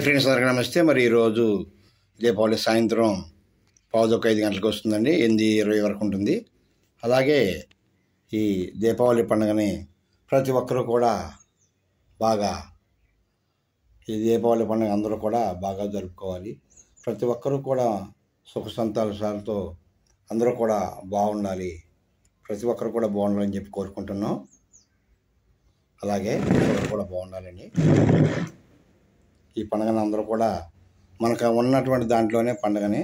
Friends అందరికీ నమస్తే. మరి ఈరోజు దీపావళి సాయంత్రం 4:05 గంటలకు వస్తుందండి. 8:20 వరకు ఉంటుంది. అలాగే ఈ దీపావళి పండుగని ప్రతి ఒక్కరూ కూడా బాగా ఈ దీపావళి పండుగ అందరూ కూడా బాగా జరుపుకోవాలి. ప్రతి ఒక్కరూ కూడా సుఖ సంతోషాలతో అందరూ కూడా బాగుండాలి. ప్రతి ఒక్కరు కూడా బాగుండాలని చెప్పి కోరుకుంటున్నాం. అలాగే కూడా బాగుండాలండి. ఈ పండుగను అందరూ కూడా మనకు ఉన్నటువంటి దాంట్లోనే పండుగని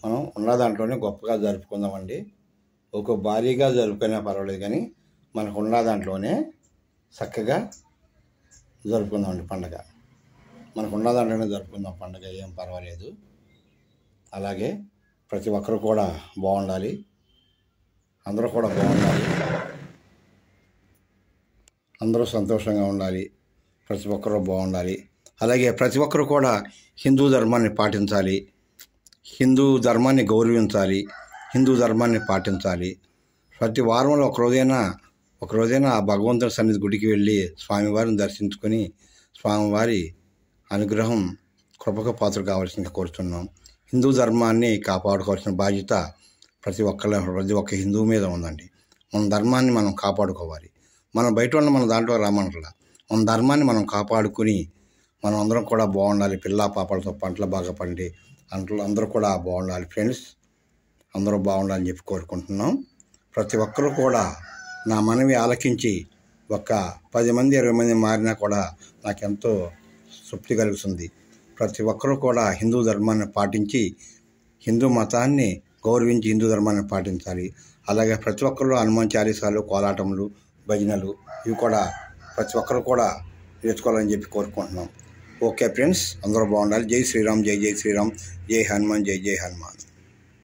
మనం ఉన్న దాంట్లోనే గొప్పగా జరుపుకుందామండి. ఒక భారీగా జరుపుకునే పర్వాలేదు, కానీ మనకు ఉన్న దాంట్లోనే చక్కగా జరుపుకుందామండి పండుగ. మనకు ఉన్న దాంట్లోనే జరుపుకుందాం పండుగ, ఏం పర్వాలేదు. అలాగే ప్రతి ఒక్కరు కూడా బాగుండాలి, అందరూ కూడా బాగుండాలి, అందరూ సంతోషంగా ఉండాలి, ప్రతి ఒక్కరూ బాగుండాలి. అలాగే ప్రతి ఒక్కరు కూడా హిందూ ధర్మాన్ని పాటించాలి, హిందూ ధర్మాన్ని గౌరవించాలి, హిందూ ధర్మాన్ని పాటించాలి. ప్రతి వారంలో ఒకరోజైనా ఆ భగవంతుని సన్నిధి గుడికి వెళ్ళి స్వామివారిని దర్శించుకొని స్వామివారి అనుగ్రహం కృపకు పాత్ర కావాల్సిందిగా కోరుతున్నాం. హిందూ ధర్మాన్ని కాపాడుకోవాల్సిన బాధ్యత ప్రతి ఒక్క హిందువు మీద ఉందండి. మన ధర్మాన్ని మనం కాపాడుకోవాలి. మనం బయట ఉన్న మన దాంట్లో రామనట్లా మన ధర్మాన్ని మనం కాపాడుకుని మనం అందరం కూడా బాగుండాలి. పిల్ల పాపలతో పంటలు బాగా పండి అందరూ కూడా బాగుండాలి. ఫ్రెండ్స్ అందరూ బాగుండాలని చెప్పి కోరుకుంటున్నాం. ప్రతి ఒక్కరూ కూడా నా మనవి ఆలకించి ఒక 10 మంది 20 మంది మారినా కూడా నాకెంతో తృప్తి కలుగుతుంది. ప్రతి ఒక్కరూ కూడా హిందూ ధర్మాన్ని పాటించి హిందూ మతాన్ని గౌరవించి హిందూ ధర్మాన్ని పాటించాలి. అలాగే ప్రతి ఒక్కరు హనుమాన్ చాలీసాలు, కోలాటములు, భజనలు ఇవి కూడా ప్రతి ఒక్కరు కూడా నేర్చుకోవాలని చెప్పి కోరుకుంటున్నాం. ఓకే ఫ్రెండ్స్, అందరూ బాగుండాలి. జై శ్రీరామ్, జై జై శ్రీరామ్, జై హనుమాన్, జై జై హనుమాన్.